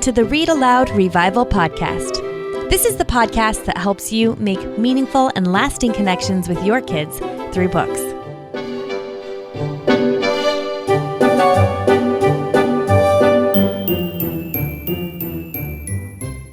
to the Read-Aloud Revival podcast. This is the podcast that helps you make meaningful and lasting connections with your kids through books.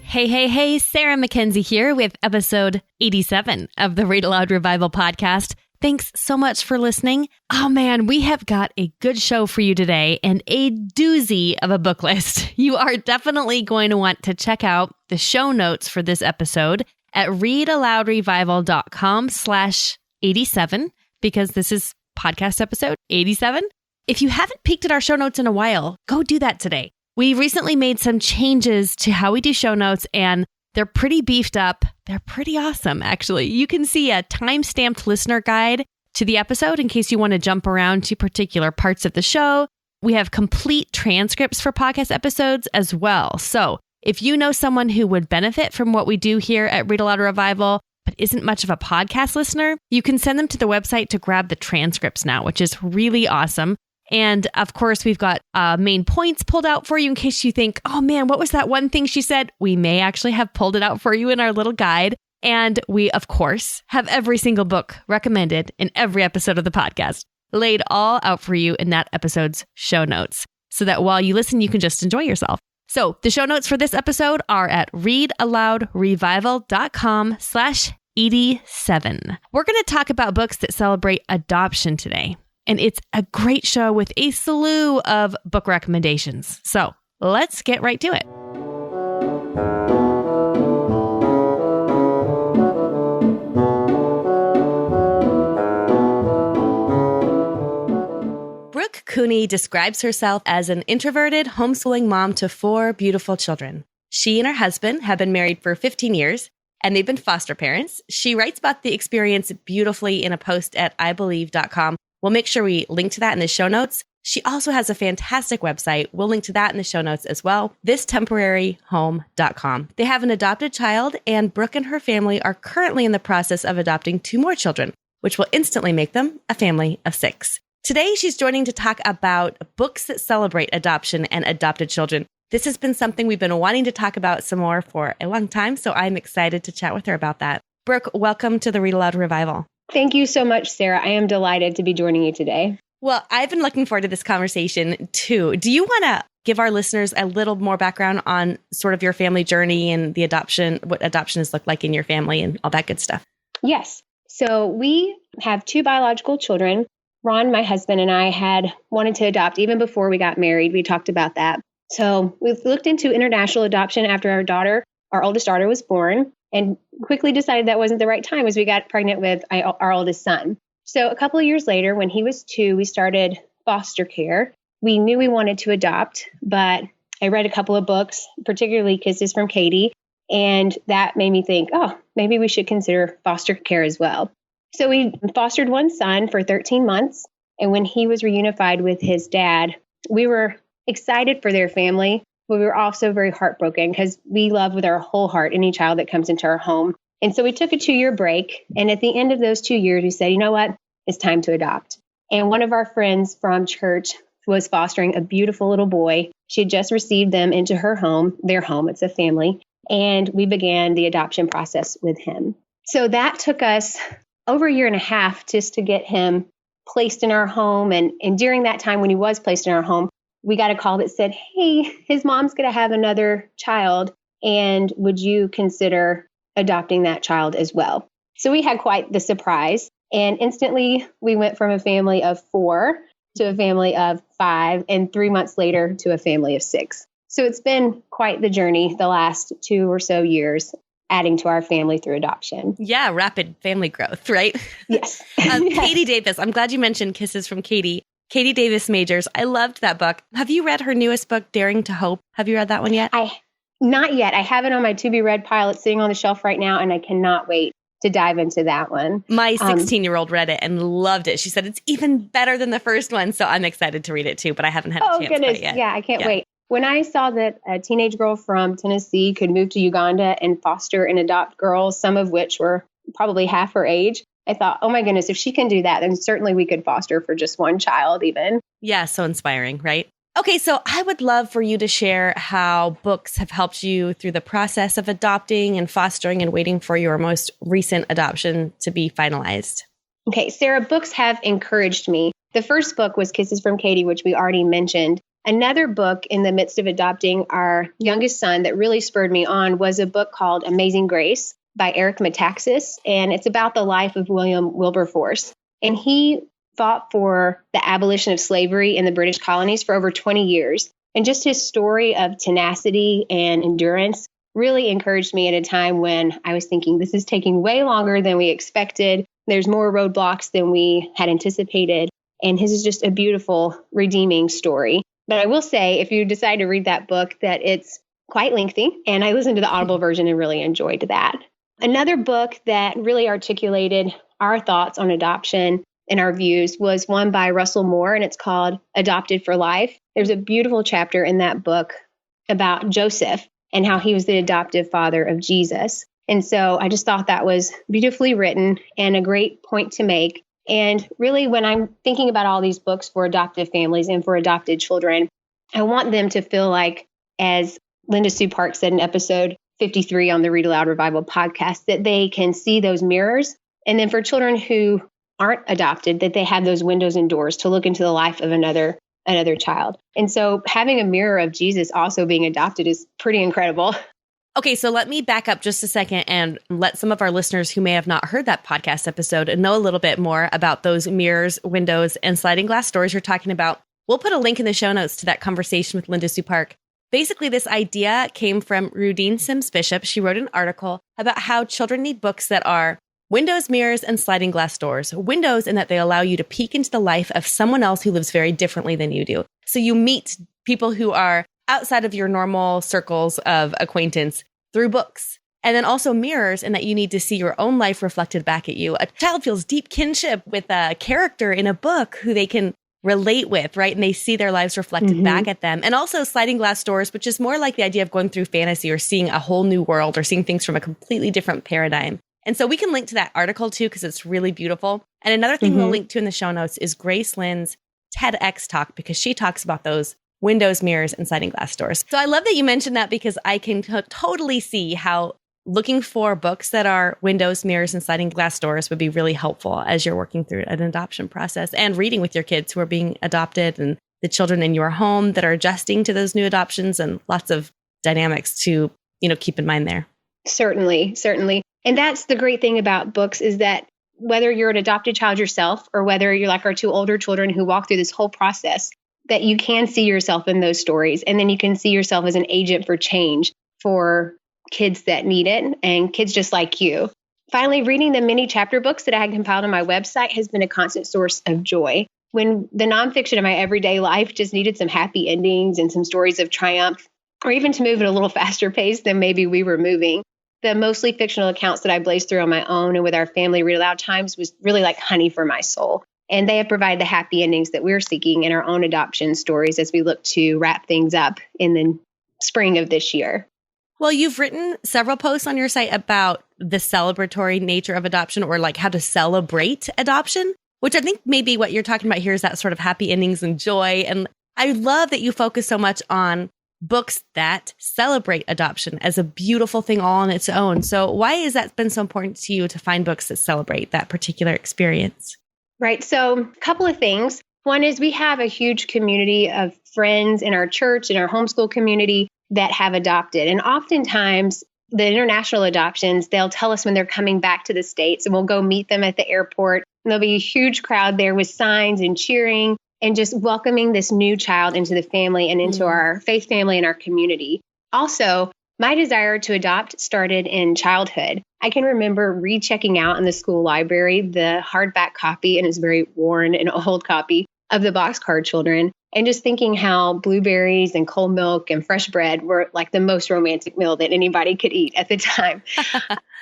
Hey, Sarah Mackenzie here with episode 87 of the Read-Aloud Revival podcast. Thanks so much for listening. Oh man, we have got a good show for you today and a doozy of a book list. You are definitely going to want to check out the show notes for this episode at readaloudrevival.com/87 because this is podcast episode 87. If you haven't peeked at our show notes in a while, go do that today. We recently made some changes to how we do show notes and they're pretty beefed up. They're pretty awesome, actually. You can see a time-stamped listener guide to the episode in case you want to jump around to particular parts of the show. We have complete transcripts for podcast episodes as well. So if you know someone who would benefit from what we do here at Read-Aloud Revival, but isn't much of a podcast listener, you can send them to the website to grab the transcripts now, which is really awesome. And of course, we've got main points pulled out for you in case you think, oh man, what was that one thing she said? We may actually have pulled it out for you in our little guide. And we, of course, have every single book recommended in every episode of the podcast laid all out for you in that episode's show notes so that while you listen, you can just enjoy yourself. So the show notes for this episode are at readaloudrevival.com/87. We're going to talk about books that celebrate adoption today. And it's a great show with a slew of book recommendations. So let's get right to it. Brooke Cooney describes herself as an introverted homeschooling mom to 4 beautiful children. She and her husband have been married for 15 years, and they've been foster parents. She writes about the experience beautifully in a post at ibelieve.com. We'll make sure we link to that in the show notes. She also has a fantastic website. We'll link to that in the show notes as well. thistemporaryhome.com. They have an adopted child, and Brooke and her family are currently in the process of adopting 2 more children, which will instantly make them a family of 6. Today, she's joining to talk about books that celebrate adoption and adopted children. This has been something we've been wanting to talk about some more for a long time, so I'm excited to chat with her about that. Brooke, welcome to the Read Aloud Revival. Thank you so much, Sarah. I am delighted to be joining you today. Well, I've been looking forward to this conversation too. Do you want to give our listeners a little more background on sort of your family journey and the adoption, what adoption has looked like in your family and all that good stuff? Yes. So we have 2 biological children. Ron, my husband, and I had wanted to adopt even before we got married. We talked about that. So we've looked into international adoption after our oldest daughter was born, and quickly decided that wasn't the right time as we got pregnant with our oldest son. So a couple of years later, when he was 2, we started foster care. We knew we wanted to adopt, but I read a couple of books, particularly Kisses from Katie, and that made me think, oh, maybe we should consider foster care as well. So we fostered one son for 13 months, and when he was reunified with his dad, we were excited for their family. But we were also very heartbroken because we love with our whole heart any child that comes into our home. And so we took a 2-year break. And at the end of those 2 years, we said, you know what? It's time to adopt. And one of our friends from church was fostering a beautiful little boy. She had just received them into her home, their home. It's a family. And we began the adoption process with him. So that took us over a year and a half just to get him placed in our home. And during that time when he was placed in our home, we got a call that said, hey, his mom's going to have another child, and would you consider adopting that child as well? So we had quite the surprise, and instantly we went from a family of 4 to a family of 5, and 3 months later to a family of 6. So it's been quite the journey the last 2 or so years, adding to our family through adoption. Yeah, rapid family growth, right? Yes. Katie Davis, I'm glad you mentioned Kisses from Katie. Katie Davis Majors. I loved that book. Have you read her newest book, Daring to Hope? Have you read that one yet? Not yet. I have it on my to-be-read pile. It's sitting on the shelf right now, and I cannot wait to dive into that one. My 16-year-old read it and loved it. She said it's even better than the first one, so I'm excited to read it too, but I haven't had a chance quite yet. Yeah, I can't wait. When I saw that a teenage girl from Tennessee could move to Uganda and foster and adopt girls, some of which were probably half her age, I thought, oh my goodness, if she can do that, then certainly we could foster for just one child even. Yeah, so inspiring, right? Okay, so I would love for you to share how books have helped you through the process of adopting and fostering and waiting for your most recent adoption to be finalized. Okay, Sarah, books have encouraged me. The first book was Kisses from Katie, which we already mentioned. Another book in the midst of adopting our youngest son that really spurred me on was a book called Amazing Grace by Eric Metaxas, and it's about the life of William Wilberforce. And he fought for the abolition of slavery in the British colonies for over 20 years. And just his story of tenacity and endurance really encouraged me at a time when I was thinking, this is taking way longer than we expected. There's more roadblocks than we had anticipated. And his is just a beautiful, redeeming story. But I will say, if you decide to read that book, that it's quite lengthy. And I listened to the Audible version and really enjoyed that. Another book that really articulated our thoughts on adoption and our views was one by Russell Moore, and it's called Adopted for Life. There's a beautiful chapter in that book about Joseph and how he was the adoptive father of Jesus. And so I just thought that was beautifully written and a great point to make. And really, when I'm thinking about all these books for adoptive families and for adopted children, I want them to feel like, as Linda Sue Park said in episode 53 on the Read-Aloud Revival podcast, that they can see those mirrors. And then for children who aren't adopted, that they have those windows and doors to look into the life of another child. And so having a mirror of Jesus also being adopted is pretty incredible. Okay, so let me back up just a second and let some of our listeners who may have not heard that podcast episode know a little bit more about those mirrors, windows, and sliding glass doors you're talking about. We'll put a link in the show notes to that conversation with Linda Sue Park. Basically, this idea came from Rudine Sims Bishop. She wrote an article about how children need books that are windows, mirrors, and sliding glass doors. Windows in that they allow you to peek into the life of someone else who lives very differently than you do. So you meet people who are outside of your normal circles of acquaintance through books. And then also mirrors in that you need to see your own life reflected back at you. A child feels deep kinship with a character in a book who they can relate with, right? And they see their lives reflected back at them. And also sliding glass doors, which is more like the idea of going through fantasy or seeing a whole new world or seeing things from a completely different paradigm. And so we can link to that article too, because it's really beautiful. And another thing we'll link to in the show notes is Grace Lynn's TEDx talk, because she talks about those windows, mirrors, and sliding glass doors. So I love that you mentioned that, because I can totally see how looking for books that are windows, mirrors, and sliding glass doors would be really helpful as you're working through an adoption process and reading with your kids who are being adopted and the children in your home that are adjusting to those new adoptions, and lots of dynamics to, keep in mind there. Certainly. And that's the great thing about books, is that whether you're an adopted child yourself or whether you're like our two older children who walk through this whole process, that you can see yourself in those stories. And then you can see yourself as an agent for change for kids that need it and kids just like you. Finally, reading the mini chapter books that I had compiled on my website has been a constant source of joy. When the nonfiction of my everyday life just needed some happy endings and some stories of triumph, or even to move at a little faster pace than maybe we were moving, the mostly fictional accounts that I blazed through on my own and with our family read aloud times was really like honey for my soul. And they have provided the happy endings that we're seeking in our own adoption stories as we look to wrap things up in the spring of this year. Well, you've written several posts on your site about the celebratory nature of adoption, or like how to celebrate adoption, which I think maybe what you're talking about here is that sort of happy endings and joy. And I love that you focus so much on books that celebrate adoption as a beautiful thing all on its own. So why has that been so important to you to find books that celebrate that particular experience? Right. So a couple of things. One is we have a huge community of friends in our church and our homeschool community that have adopted. And oftentimes the international adoptions, they'll tell us when they're coming back to the States, and we'll go meet them at the airport. And there'll be a huge crowd there with signs and cheering and just welcoming this new child into the family and into our faith family and our community. Also, my desire to adopt started in childhood. I can remember rechecking out in the school library the hardback copy, and it's very worn and old copy of the Boxcar Children, and just thinking how blueberries and cold milk and fresh bread were like the most romantic meal that anybody could eat at the time.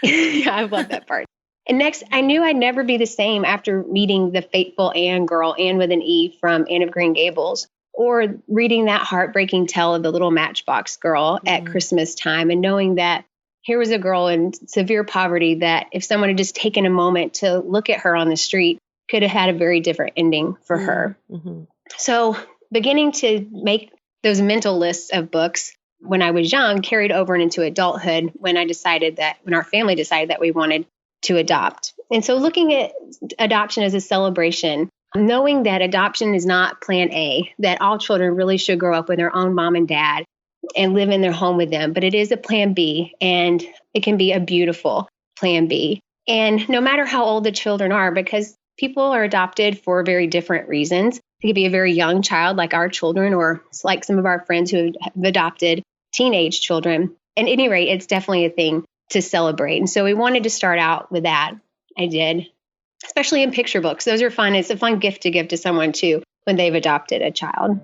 Yeah, I love that part. And next, I knew I'd never be the same after meeting the fateful Anne girl, Anne with an E, from Anne of Green Gables, or reading that heartbreaking tale of the little Matchbox girl at Christmas time, and knowing that here was a girl in severe poverty that if someone had just taken a moment to look at her on the street, could have had a very different ending for her. So beginning to make those mental lists of books when I was young carried over into adulthood when our family decided that we wanted to adopt. And so looking at adoption as a celebration, knowing that adoption is not plan A, that all children really should grow up with their own mom and dad and live in their home with them, but it is a plan B, and it can be a beautiful plan B. And no matter how old the children are, because people are adopted for very different reasons. It could be a very young child like our children, or like some of our friends who have adopted teenage children. At any rate, it's definitely a thing to celebrate. And so we wanted to start out with that. I did, especially in picture books. Those are fun. It's a fun gift to give to someone too when they've adopted a child.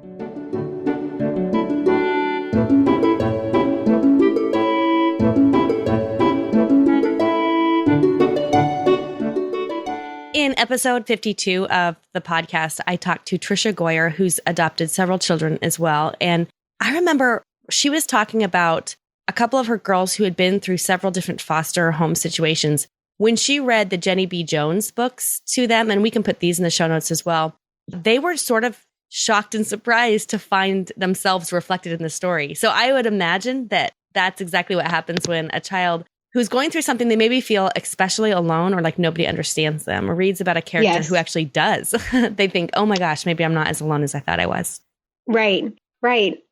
In episode 52 of the podcast, I talked to Trisha Goyer, who's adopted several children as well. And I remember she was talking about a couple of her girls who had been through several different foster home situations. When she read the Jenny B. Jones books to them, and we can put these in the show notes as well, they were sort of shocked and surprised to find themselves reflected in the story. So I would imagine that that's exactly what happens when a child who's going through something, they maybe feel especially alone or like nobody understands them, or reads about a character who actually does. They think, oh my gosh, maybe I'm not as alone as I thought I was. Right.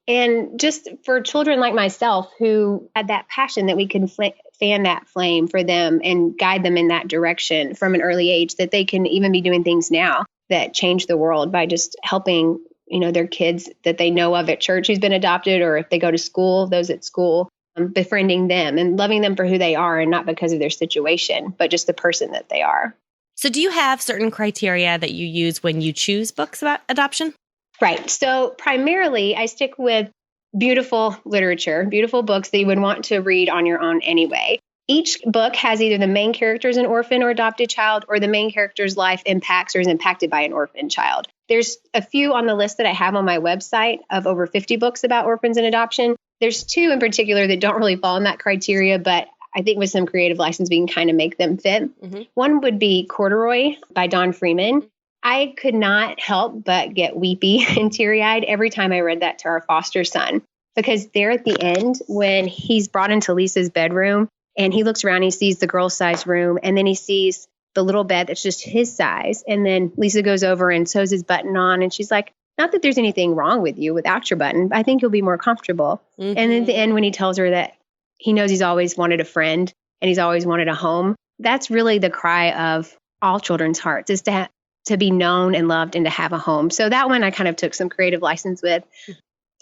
And just for children like myself who had that passion that we can fan that flame for them and guide them in that direction from an early age, that they can even be doing things now that change the world by just helping, their kids that they know of at church who's been adopted, or if they go to school, those at school. Befriending them and loving them for who they are and not because of their situation, but just the person that they are. So do you have certain criteria that you use when you choose books about adoption? Right. So primarily I stick with beautiful literature, beautiful books that you would want to read on your own anyway. Each book has either the main character is an orphan or adopted child, or the main character's life impacts or is impacted by an orphan child. There's a few on the list that I have on my website of over 50 books about orphans and adoption. There's two in particular that don't really fall in that criteria, but I think with some creative license, we can kind of make them fit. Mm-hmm. One would be Corduroy by Don Freeman. I could not help but get weepy and teary-eyed every time I read that to our foster son, because there at the end, when he's brought into Lisa's bedroom and he looks around, he sees the girl-sized room, and then he sees the little bed that's just his size. And then Lisa goes over and sews his button on, and she's like, not that there's anything wrong with you without your button, but I think you'll be more comfortable. Mm-hmm. And at the end, when he tells her that he knows he's always wanted a friend and he's always wanted a home, that's really the cry of all children's hearts, is to be known and loved and to have a home. So that one I kind of took some creative license with.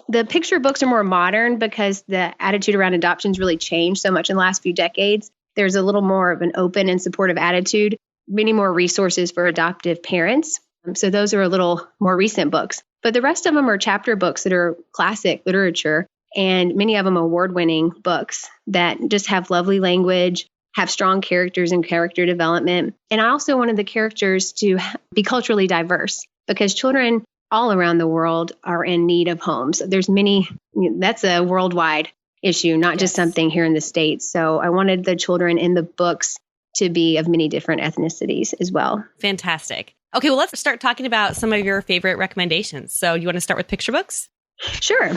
The picture books are more modern because the attitude around adoption's really changed so much in the last few decades. There's a little more of an open and supportive attitude, many more resources for adoptive parents. So those are a little more recent books. But the rest of them are chapter books that are classic literature, and many of them award-winning books that just have lovely language, have strong characters and character development. And I also wanted the characters to be culturally diverse, because children all around the world are in need of homes. There's many, that's a worldwide issue, not just something here in the States. So I wanted the children in the books to be of many different ethnicities as well. Fantastic. Okay, well, let's start talking about some of your favorite recommendations. So you want to start with picture books? Sure.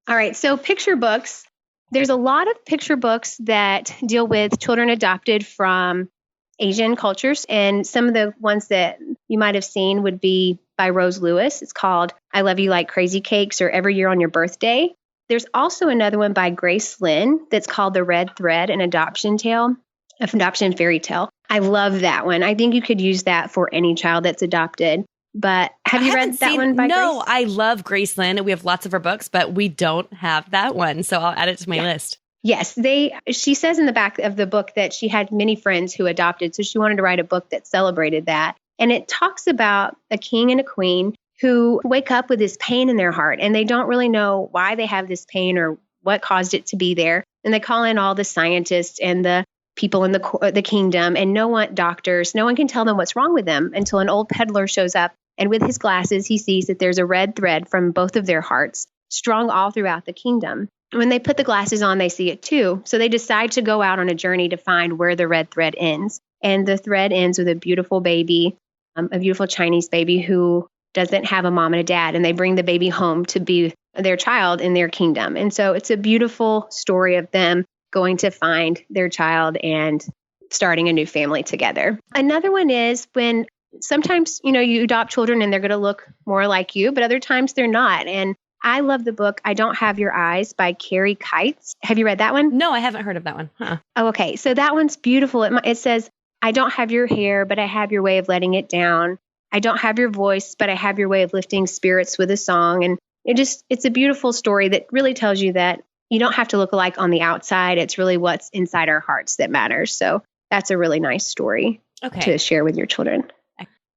All right. So picture books, there's a lot of picture books that deal with children adopted from Asian cultures. And some of the ones that you might have seen would be by Rose Lewis. It's called I Love You Like Crazy Cakes, or Every Year on Your Birthday. There's also another one by Grace Lynn that's called The Red Thread, an adoption fairy tale. I love that one. I think you could use that for any child that's adopted. But have you read that one by Grace? No, I love Grace Lynn. We have lots of her books, but we don't have that one. So I'll add it to my list. Yes, she says in the back of the book that she had many friends who adopted. So she wanted to write a book that celebrated that. And it talks about a king and a queen who wake up with this pain in their heart, and they don't really know why they have this pain or what caused it to be there. And they call in all the scientists and the people in the kingdom, and doctors, no one can tell them what's wrong with them until an old peddler shows up, and with his glasses, he sees that there's a red thread from both of their hearts strung all throughout the kingdom. When they put the glasses on, they see it too. So they decide to go out on a journey to find where the red thread ends. And the thread ends with a beautiful baby, a beautiful Chinese baby who doesn't have a mom and a dad, and they bring the baby home to be their child in their kingdom. And so it's a beautiful story of them going to find their child and starting a new family together. Another one is when sometimes, you adopt children and they're going to look more like you, but other times they're not. And I love the book, I Don't Have Your Eyes by Carrie Kites. Have you read that one? No, I haven't heard of that one. Oh, okay. So that one's beautiful. It says, I don't have your hair, but I have your way of letting it down. I don't have your voice, but I have your way of lifting spirits with a song. And it's a beautiful story that really tells you that you don't have to look alike on the outside. It's really what's inside our hearts that matters. So that's a really nice story to share with your children.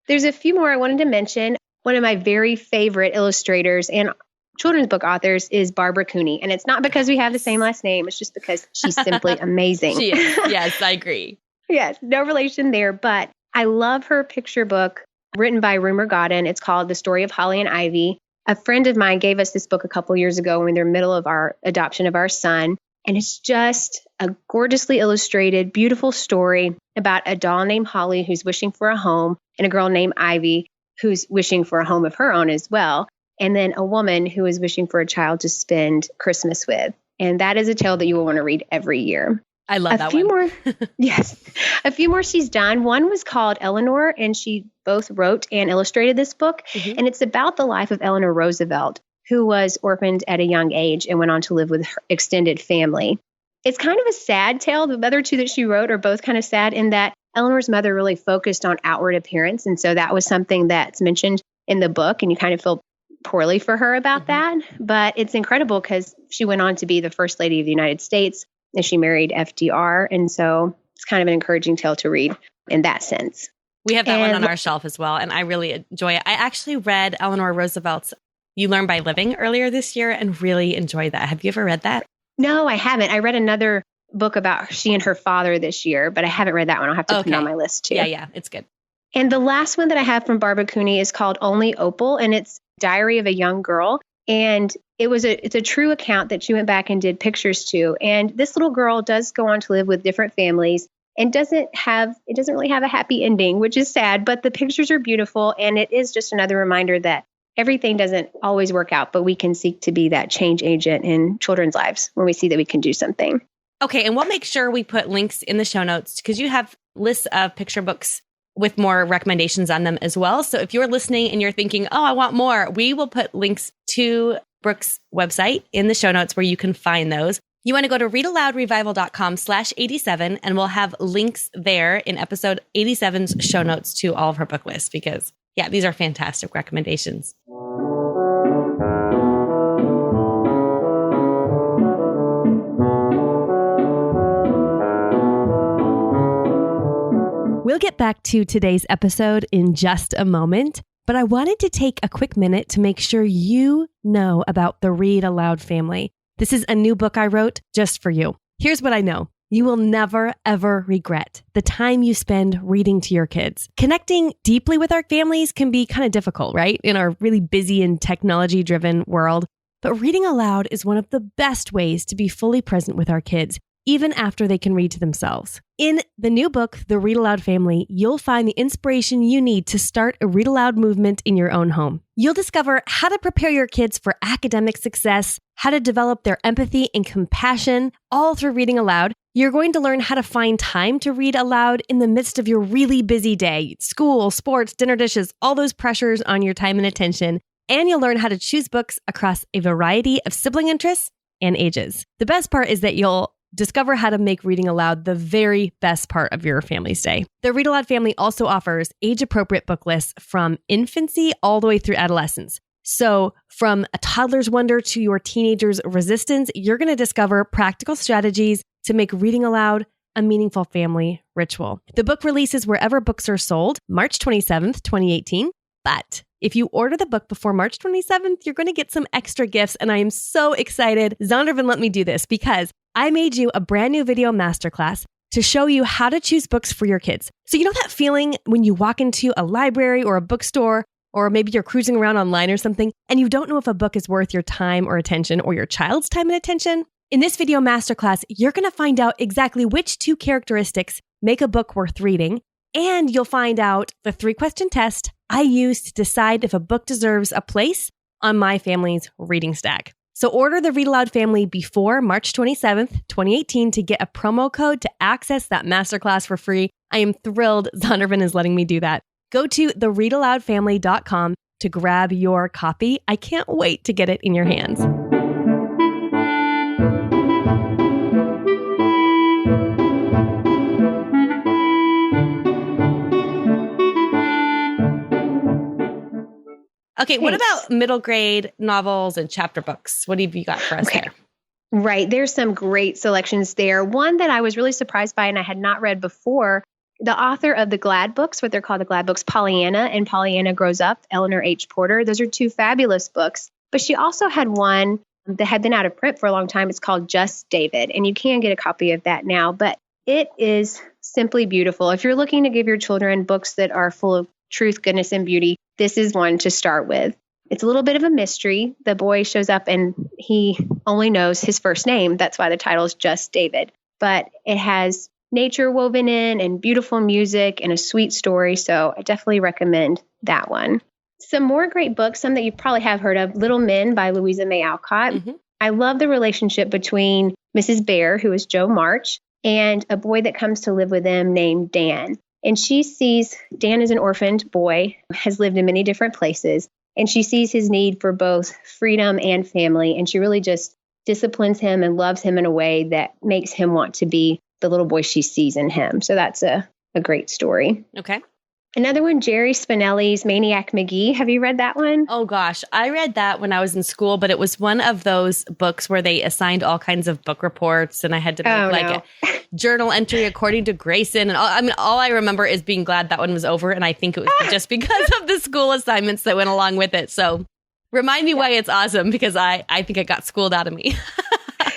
There's a few more I wanted to mention. One of my very favorite illustrators and children's book authors is Brooke Cooney. And it's not because we have the same last name. It's just because she's simply amazing. She is. Yes, I agree. Yes, no relation there. But I love her picture book written by Rumer Godden. It's called The Story of Holly and Ivy. A friend of mine gave us this book a couple years ago when we were in the middle of our adoption of our son. And it's just a gorgeously illustrated, beautiful story about a doll named Holly who's wishing for a home and a girl named Ivy who's wishing for a home of her own as well. And then a woman who is wishing for a child to spend Christmas with. And that is a tale that you will want to read every year. I love that one. A few more. Yes. A few more she's done. One was called Eleanor, and she both wrote and illustrated this book. Mm-hmm. And it's about the life of Eleanor Roosevelt, who was orphaned at a young age and went on to live with her extended family. It's kind of a sad tale. The other two that she wrote are both kind of sad in that Eleanor's mother really focused on outward appearance. And so that was something that's mentioned in the book, and you kind of feel poorly for her about that. But it's incredible because she went on to be the first lady of the United States and she married FDR. And so it's kind of an encouraging tale to read in that sense. We have that one on our shelf as well. And I really enjoy it. I actually read Eleanor Roosevelt's You Learn by Living earlier this year and really enjoyed that. Have you ever read that? No, I haven't. I read another book about she and her father this year, but I haven't read that one. I'll have to put it on my list too. Yeah, it's good. And the last one that I have from Brooke Cooney is called Only Opal, and it's Diary of a Young Girl. And it's a true account that she went back and did pictures to. And this little girl does go on to live with different families and doesn't really have a happy ending, which is sad, but the pictures are beautiful. And it is just another reminder that everything doesn't always work out, but we can seek to be that change agent in children's lives when we see that we can do something. Okay. And we'll make sure we put links in the show notes because you have lists of picture books with more recommendations on them as well. So if you're listening and you're thinking, oh, I want more, we will put links to Brooke's website in the show notes where you can find those. You want to go to readaloudrevival.com/87 and we'll have links there in episode 87's show notes to all of her book lists because, these are fantastic recommendations. We'll get back to today's episode in just a moment, but I wanted to take a quick minute to make sure you know about the Read-Aloud family. This is a new book I wrote just for you. Here's what I know. You will never, ever regret the time you spend reading to your kids. Connecting deeply with our families can be kind of difficult, right? In our really busy and technology-driven world. But reading aloud is one of the best ways to be fully present with our kids, even after they can read to themselves. In the new book, The Read-Aloud Family, you'll find the inspiration you need to start a read-aloud movement in your own home. You'll discover how to prepare your kids for academic success, how to develop their empathy and compassion, all through reading aloud. You're going to learn how to find time to read aloud in the midst of your really busy day. School, sports, dinner dishes, all those pressures on your time and attention. And you'll learn how to choose books across a variety of sibling interests and ages. The best part is that you'll discover how to make reading aloud the very best part of your family's day. The Read-Aloud family also offers age-appropriate book lists from infancy all the way through adolescence. So from a toddler's wonder to your teenager's resistance, you're going to discover practical strategies to make reading aloud a meaningful family ritual. The book releases wherever books are sold, March 27th, 2018. But if you order the book before March 27th, you're going to get some extra gifts. And I am so excited. Zondervan let me do this because I made you a brand new video masterclass to show you how to choose books for your kids. So you know that feeling when you walk into a library or a bookstore, or maybe you're cruising around online or something, and you don't know if a book is worth your time or attention or your child's time and attention? In this video masterclass, you're going to find out exactly which two characteristics make a book worth reading And you'll find out the 3-question test I use to decide if a book deserves a place on my family's reading stack. So order the Read Aloud family before March 27th, 2018 to get a promo code to access that masterclass for free. I am thrilled Zondervan is letting me do that. Go to thereadaloudfamily.com to grab your copy. I can't wait to get it in your hands. Okay, what about middle grade novels and chapter books? What have you got for us there? Right. There's some great selections there. One that I was really surprised by and I had not read before, the author of the Glad books, what they're called the Glad books, Pollyanna and Pollyanna Grows Up, Eleanor H. Porter. Those are 2 fabulous books. But she also had one that had been out of print for a long time. It's called Just David. And you can get a copy of that now. But it is simply beautiful. If you're looking to give your children books that are full of truth, goodness, and beauty, this is one to start with. It's a little bit of a mystery. The boy shows up and he only knows his first name. That's why the title is Just David. But it has nature woven in and beautiful music and a sweet story. So I definitely recommend that one. Some more great books, some that you probably have heard of, Little Men by Louisa May Alcott. Mm-hmm. I love the relationship between Mrs. Bear, who is Jo March, and a boy that comes to live with them named Dan. And she sees Dan is an orphaned boy, has lived in many different places, and she sees his need for both freedom and family. And she really just disciplines him and loves him in a way that makes him want to be the little boy she sees in him. So that's a great story. Okay. Another one, Jerry Spinelli's Maniac McGee. Have you read that one? Oh, gosh. I read that when I was in school, but it was one of those books where they assigned all kinds of book reports and I had to make a journal entry according to Grayson. And all I remember is being glad that one was over. And I think it was just because of the school assignments that went along with it. So remind me why it's awesome, because I think it got schooled out of me.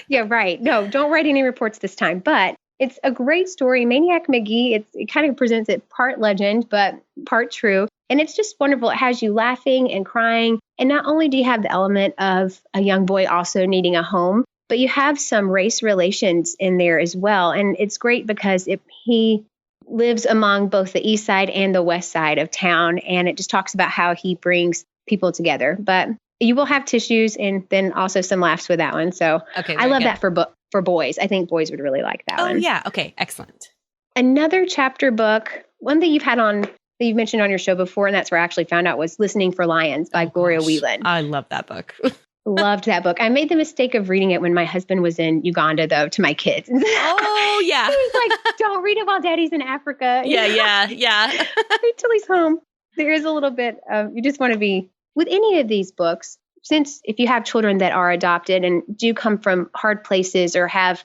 Yeah, right. No, don't write any reports this time. But it's a great story. Maniac McGee, it kind of presents it part legend, but part true. And it's just wonderful. It has you laughing and crying. And not only do you have the element of a young boy also needing a home, but you have some race relations in there as well. And it's great because he lives among both the east side and the west side of town. And it just talks about how he brings people together. But you will have tissues and then also some laughs with that one. So I love that for boys. I think boys would really like that one. Oh, yeah. Okay. Excellent. Another chapter book, one that you've mentioned on your show before, and that's where I actually found out, was Listening for Lions by Gloria Whelan. I love that book. Loved that book. I made the mistake of reading it when my husband was in Uganda, though, to my kids. Oh, yeah. He was like, don't read it while Daddy's in Africa. Yeah. Wait till he's home. There is a little bit of, you just want to be, with any of these books, since if you have children that are adopted and do come from hard places or have,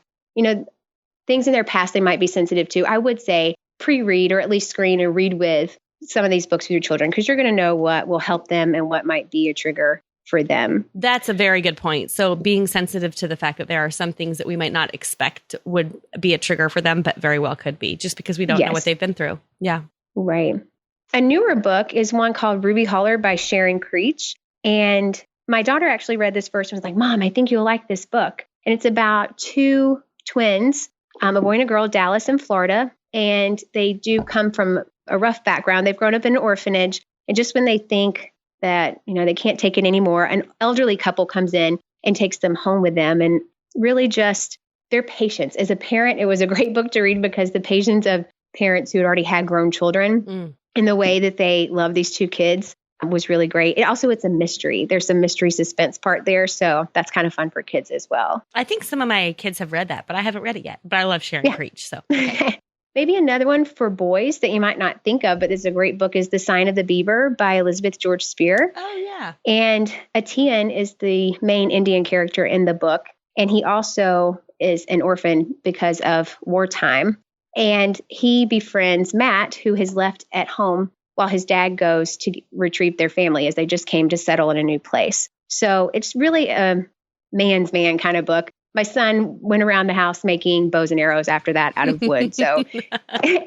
things in their past they might be sensitive to, I would say pre-read or at least screen or read with some of these books with your children, because you're going to know what will help them and what might be a trigger for them. That's a very good point. So being sensitive to the fact that there are some things that we might not expect would be a trigger for them, but very well could be, just because we don't know what they've been through. Yeah. Right. A newer book is one called Ruby Holler by Sharon Creech. And my daughter actually read this first and was like, Mom, I think you'll like this book. And it's about 2 twins, a boy and a girl, Dallas in Florida. And they do come from a rough background. They've grown up in an orphanage. And just when they think that, they can't take it anymore, an elderly couple comes in and takes them home with them. And really just their patience. As a parent, it was a great book to read because the patience of parents who had already had grown children and the way that they love these 2 kids was really great. It's a mystery. There's some mystery suspense part there. So that's kind of fun for kids as well. I think some of my kids have read that, but I haven't read it yet. But I love Sharon Creech. So okay. Maybe another one for boys that you might not think of, but it's a great book, is The Sign of the Beaver by Elizabeth George Spear. Oh, yeah. And Atian is the main Indian character in the book. And he also is an orphan because of wartime. And he befriends Matt, who has left at home while his dad goes to retrieve their family, as they just came to settle in a new place. So it's really a man's man kind of book. My son went around the house making bows and arrows after that out of wood. So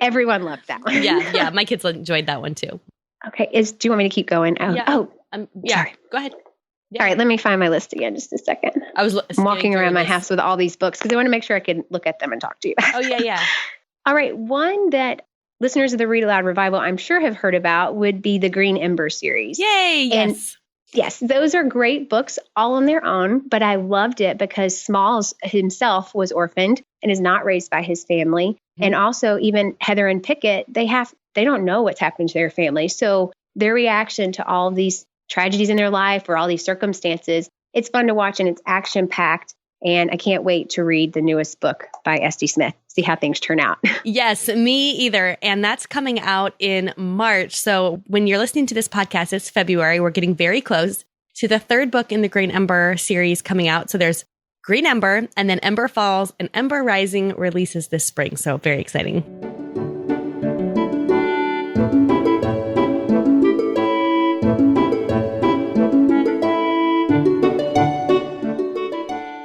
everyone loved that one. Yeah. My kids enjoyed that one too. Okay. Do you want me to keep going? Sorry. Go ahead. Yeah. All right. Let me find my list again. Just a second. I'm walking around my house with all these books because I want to make sure I can look at them and talk to you about. Oh, yeah. All right. One that listeners of the Read Aloud Revival, I'm sure have heard about would be the Green Ember series. Yay, yes. And yes, those are great books all on their own, but I loved it because Smalls himself was orphaned and is not raised by his family. Mm-hmm. And also even Heather and Pickett, they don't know what's happened to their family. So their reaction to all of these tragedies in their life or all these circumstances, it's fun to watch and it's action-packed. And I can't wait to read the newest book by S.D. Smith, see how things turn out. Yes, me either. And that's coming out in March. So when you're listening to this podcast, it's February. We're getting very close to the third book in the Green Ember series coming out. So there's Green Ember, and then Ember Falls, and Ember Rising releases this spring. So very exciting.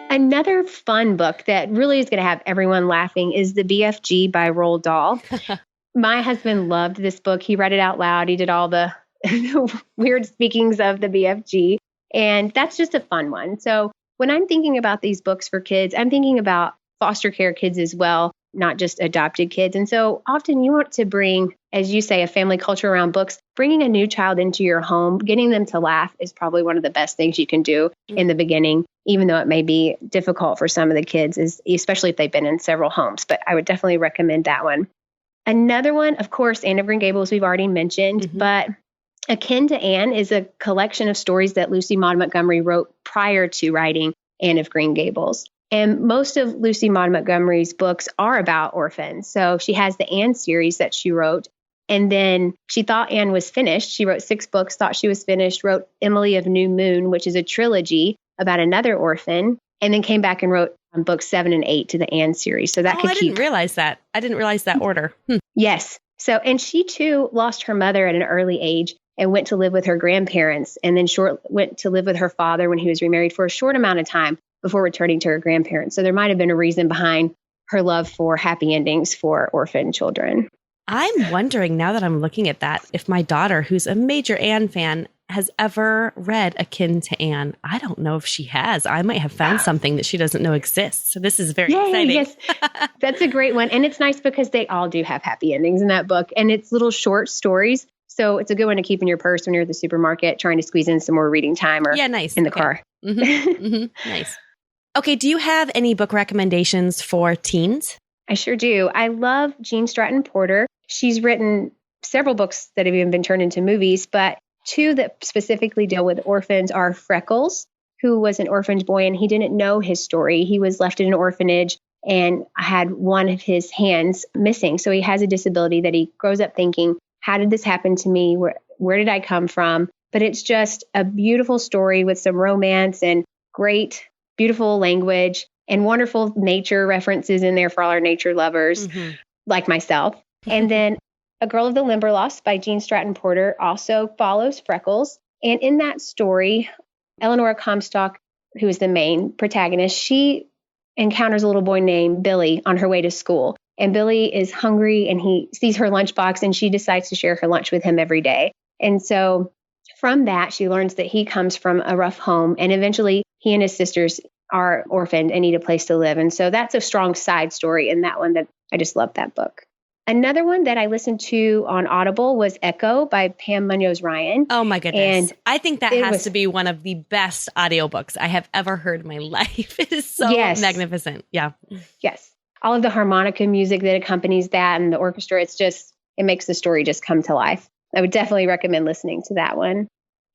Another fun book that really is going to have everyone laughing is The BFG by Roald Dahl. My husband loved this book. He read it out loud. He did all the weird speakings of the BFG. And that's just a fun one. So when I'm thinking about these books for kids, I'm thinking about foster care kids as well, not just adopted kids. And so often you want to bring, as you say, a family culture around books. Bringing a new child into your home, getting them to laugh is probably one of the best things you can do in the beginning, even though it may be difficult for some of the kids, especially if they've been in several homes. But I would definitely recommend that one. Another one, of course, Anne of Green Gables, we've already mentioned, but Akin to Anne is a collection of stories that Lucy Maud Montgomery wrote prior to writing Anne of Green Gables. And most of Lucy Maud Montgomery's books are about orphans. So she has the Anne series that she wrote. And then she thought Anne was finished. She wrote 6 books, thought she was finished, wrote Emily of New Moon, which is a trilogy about another orphan, and then came back and wrote books 7 and 8 to the Anne series. So that I didn't realize that. I didn't realize that order. Yes. So, and she too lost her mother at an early age and went to live with her grandparents, and then went to live with her father when he was remarried for a short amount of time before returning to her grandparents. So there might have been a reason behind her love for happy endings for orphan children. I'm wondering, now that I'm looking at that, if my daughter, who's a major Anne fan, has ever read Akin to Anne. I don't know if she has. I might have found something that she doesn't know exists. So this is very exciting. Yes, that's a great one. And it's nice because they all do have happy endings in that book. And it's little short stories. So it's a good one to keep in your purse when you're at the supermarket trying to squeeze in some more reading time or in the car. Nice. Okay, do you have any book recommendations for teens? I sure do. I love Jean Stratton Porter. She's written several books that have even been turned into movies, but 2 that specifically deal with orphans are Freckles, who was an orphaned boy, and he didn't know his story. He was left in an orphanage and had one of his hands missing. So he has a disability that he grows up thinking, how did this happen to me? Where did I come from? But it's just a beautiful story with some romance and great, beautiful language and wonderful nature references in there for all our nature lovers like myself. And then A Girl of the Limberlost by Jean Stratton Porter also follows Freckles. And in that story, Eleanor Comstock, who is the main protagonist, she encounters a little boy named Billy on her way to school. And Billy is hungry and he sees her lunchbox and she decides to share her lunch with him every day. And so from that, she learns that he comes from a rough home and eventually he and his sisters are orphaned and need a place to live. And so that's a strong side story in that one that I just love that book. Another one that I listened to on Audible was Echo by Pam Munoz-Ryan. Oh my goodness. And I think that has to be one of the best audiobooks I have ever heard in my life. It is so magnificent. Yeah. Yes. All of the harmonica music that accompanies that and the orchestra, it makes the story just come to life. I would definitely recommend listening to that one.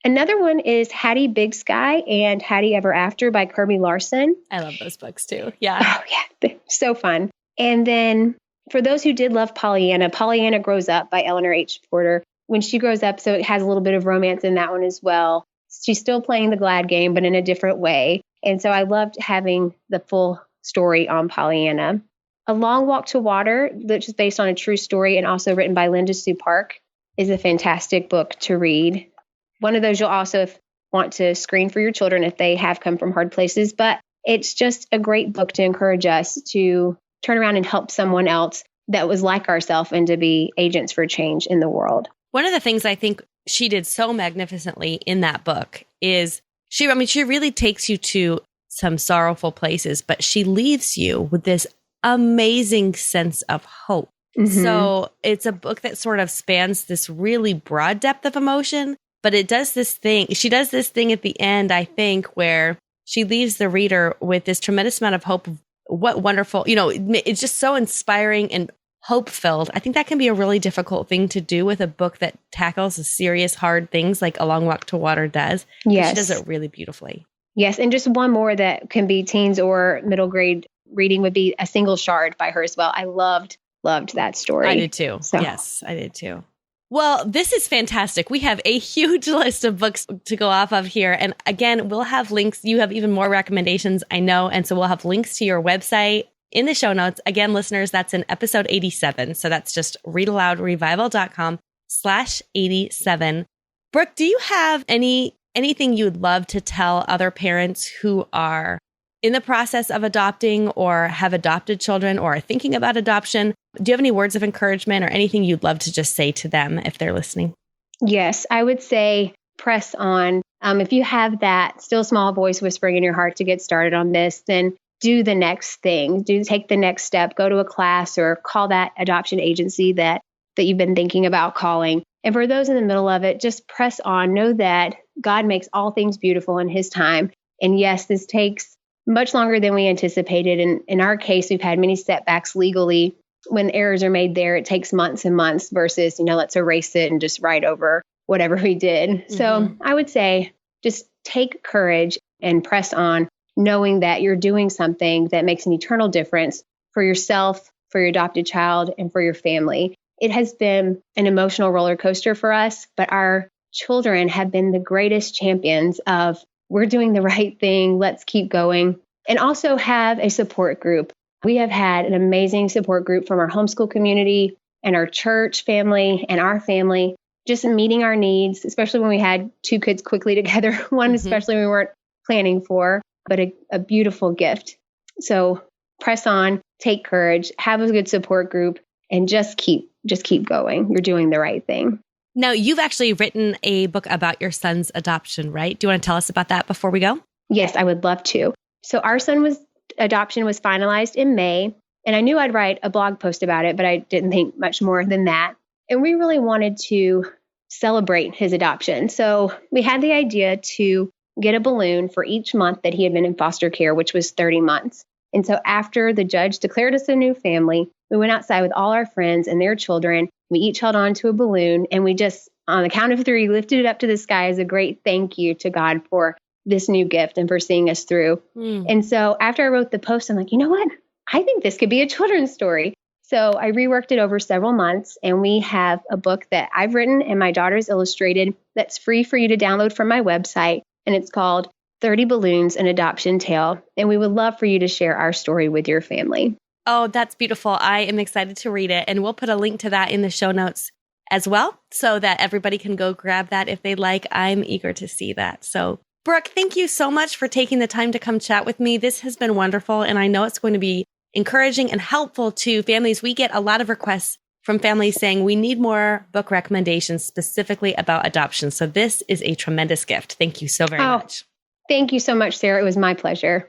Another one is Hattie Big Sky and Hattie Ever After by Kirby Larson. I love those books too. Yeah. Oh yeah. They're so fun. And then for those who did love Pollyanna, Pollyanna Grows Up by Eleanor H. Porter. When she grows up, so it has a little bit of romance in that one as well. She's still playing the glad game, but in a different way. And so I loved having the full story on Pollyanna. A Long Walk to Water, which is based on a true story and also written by Linda Sue Park, is a fantastic book to read. One of those you'll also want to screen for your children if they have come from hard places, but it's just a great book to encourage us to turn around and help someone else that was like ourselves and to be agents for change in the world. One of the things I think she did so magnificently in that book is she really takes you to some sorrowful places, but she leaves you with this amazing sense of hope So it's a book that sort of spans this really broad depth of emotion, but it does this thing. She does this thing at the end, I think, where she leaves the reader with this tremendous amount of hope. What wonderful, it's just so inspiring and hope-filled. I think that can be a really difficult thing to do with a book that tackles the serious, hard things like A Long Walk to Water does. Yes. She does it really beautifully. Yes. And just one more that can be teens or middle grade reading would be A Single Shard by her as well. I loved that story. I did too. So. Yes, I did too. Well, this is fantastic. We have a huge list of books to go off of here. And again, we'll have links. You have even more recommendations, I know. And so we'll have links to your website in the show notes. Again, listeners, that's in episode 87. So that's just readaloudrevival.com/87. Brooke, do you have anything you would love to tell other parents who are in the process of adopting or have adopted children or are thinking about adoption? Do you have any words of encouragement or anything you'd love to just say to them if they're listening? Yes, I would say press on. If you have that still small voice whispering in your heart to get started on this, then do the next thing. Take the next step. Go to a class or call that adoption agency that you've been thinking about calling. And for those in the middle of it, just press on. Know that God makes all things beautiful in His time. And yes, this takes much longer than we anticipated. And in our case, we've had many setbacks legally. When errors are made there, it takes months and months versus, let's erase it and just write over whatever we did. So I would say just take courage and press on, knowing that you're doing something that makes an eternal difference for yourself, for your adopted child, and for your family. It has been an emotional roller coaster for us, but our children have been the greatest champions of we're doing the right thing. Let's keep going. And also have a support group. We have had an amazing support group from our homeschool community and our church family and our family, just meeting our needs, especially when we had two kids quickly together, one especially we weren't planning for, but a beautiful gift. So press on, take courage, have a good support group, and just keep going. You're doing the right thing. Now, you've actually written a book about your son's adoption, right? Do you want to tell us about that before we go? Yes, I would love to. So our adoption was finalized in May, and I knew I'd write a blog post about it, but I didn't think much more than that. And we really wanted to celebrate his adoption. So we had the idea to get a balloon for each month that he had been in foster care, which was 30 months. And so after the judge declared us a new family, we went outside with all our friends and their children. We each held on to a balloon, and we just, on the count of 3, lifted it up to the sky as a great thank you to God for this new gift and for seeing us through. And so after I wrote the post, I'm like, you know what? I think this could be a children's story. So I reworked it over several months, and we have a book that I've written and my daughter's illustrated that's free for you to download from my website. And it's called 30 Balloons, An Adoption Tale. And we would love for you to share our story with your family. Oh, that's beautiful. I am excited to read it. And we'll put a link to that in the show notes as well, so that everybody can go grab that if they like. I'm eager to see that. So, Brooke, thank you so much for taking the time to come chat with me. This has been wonderful. And I know it's going to be encouraging and helpful to families. We get a lot of requests from families saying we need more book recommendations specifically about adoption. So this is a tremendous gift. Thank you so very much. Thank you so much, Sarah. It was my pleasure.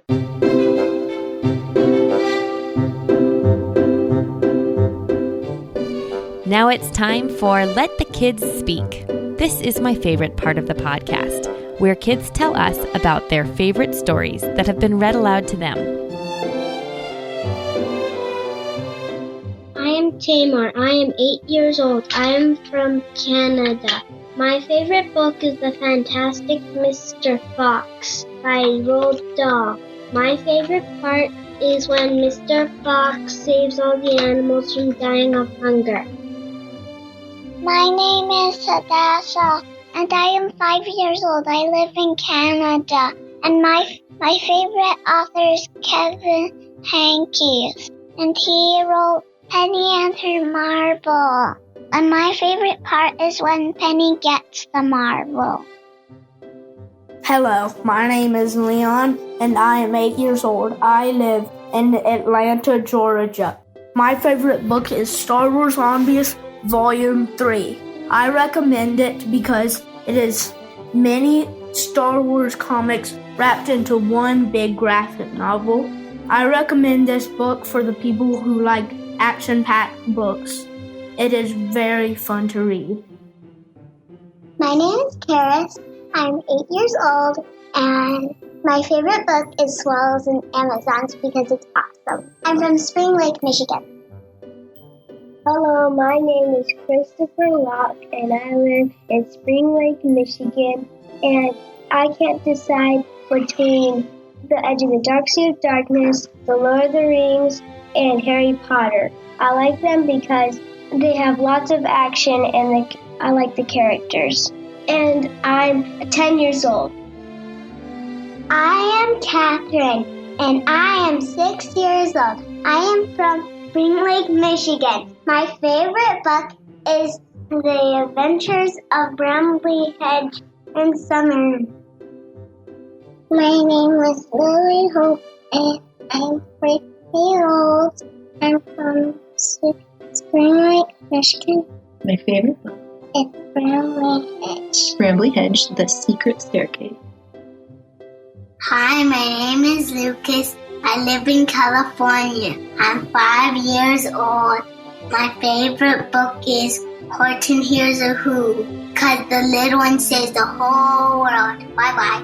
Now it's time for Let the Kids Speak. This is my favorite part of the podcast, where kids tell us about their favorite stories that have been read aloud to them. I am Tamar. I am 8 years old. I am from Canada. My favorite book is The Fantastic Mr. Fox by Roald Dahl. My favorite part is when Mr. Fox saves all the animals from dying of hunger. My name is Hadassah, and I am 5 years old. I live in Canada, and my favorite author is Kevin Hankes, and he wrote Penny and her marble. And my favorite part is when Penny gets the marble. Hello, my name is Leon, and I am 8 years old. I live in Atlanta, Georgia. My favorite book is Star Wars Zombies Volume 3. I recommend it because it is many Star Wars comics wrapped into one big graphic novel. I recommend this book for the people who like action-packed books. It is very fun to read. My name is Karis. I'm 8 years old, and my favorite book is Swallows and Amazons because it's awesome. I'm from Spring Lake, Michigan. Hello, my name is Christopher Locke, and I live in Spring Lake, Michigan, and I can't decide between The Edge of the Dark Sea of Darkness, The Lord of the Rings, and Harry Potter. I like them because they have lots of action, and I like the characters. And I'm 10 years old. I am Catherine, and I am 6 years old. I am from Spring Lake, Michigan. My favorite book is The Adventures of Bramley Hedge and Summer. My name is Lily Hope, and I'm 3 years old. I'm from Spring Lake, Michigan. My favorite book is Bramley Hedge. Bramley Hedge, The Secret Staircase. Hi, my name is Lucas. I live in California. I'm 5 years old. My favorite book is Horton Hears a Who, because the little one saves the whole world. Bye-bye.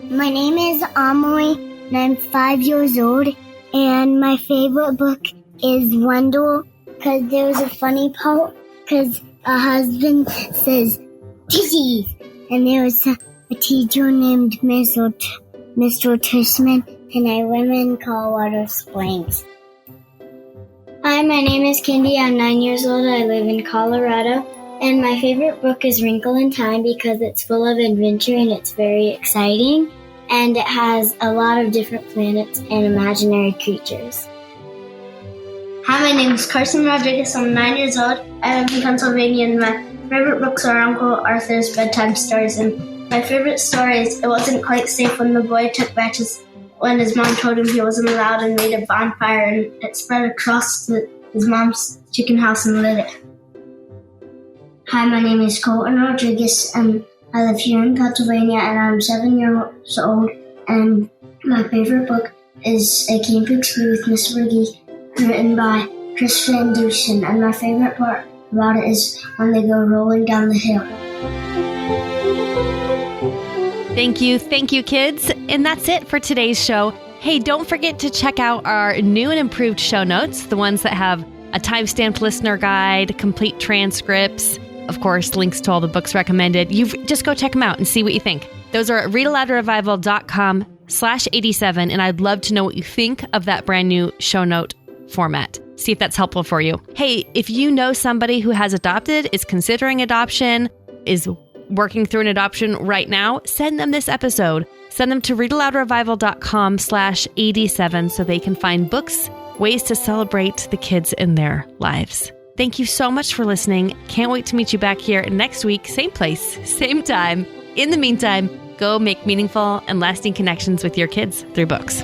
My name is Amoy, and I'm 5 years old. And my favorite book is Wendell, because there's a funny part, because a husband says, "Disease," and there was a teacher named Mr. Tishman, and I live in Colorado Springs. Hi, my name is Kindy. I'm 9 years old. I live in Colorado. And my favorite book is Wrinkle in Time because it's full of adventure and it's very exciting. And it has a lot of different planets and imaginary creatures. Hi, my name is Carson Rodriguez. I'm 9 years old. I live in Pennsylvania, and my favorite books are Uncle Arthur's bedtime stories. And my favorite story is It Wasn't Quite Safe When the Boy Took back when his mom told him he wasn't allowed and made a bonfire, and it spread across his mom's chicken house and lit it. Hi, my name is Colton Rodriguez, and I live here in Pennsylvania, and I'm 7 years old. And my favorite book is A Game Pixie with Miss Wiggy, written by Chris Van Dusen. And my favorite part about it is when they go rolling down the hill. Thank you, kids. And that's it for today's show. Hey, don't forget to check out our new and improved show notes, the ones that have a time-stamped listener guide, complete transcripts, of course, links to all the books recommended. You just go check them out and see what you think. Those are at readaloudrevival.com/87, and I'd love to know what you think of that brand new show note format. See if that's helpful for you. Hey, if you know somebody who has adopted, is considering adoption, is working through an adoption right now, send them this episode. Send them to readaloudrevival.com/87 so they can find books, ways to celebrate the kids in their lives. Thank you so much for listening. Can't wait to meet you back here next week, same place, same time. In the meantime, go make meaningful and lasting connections with your kids through books.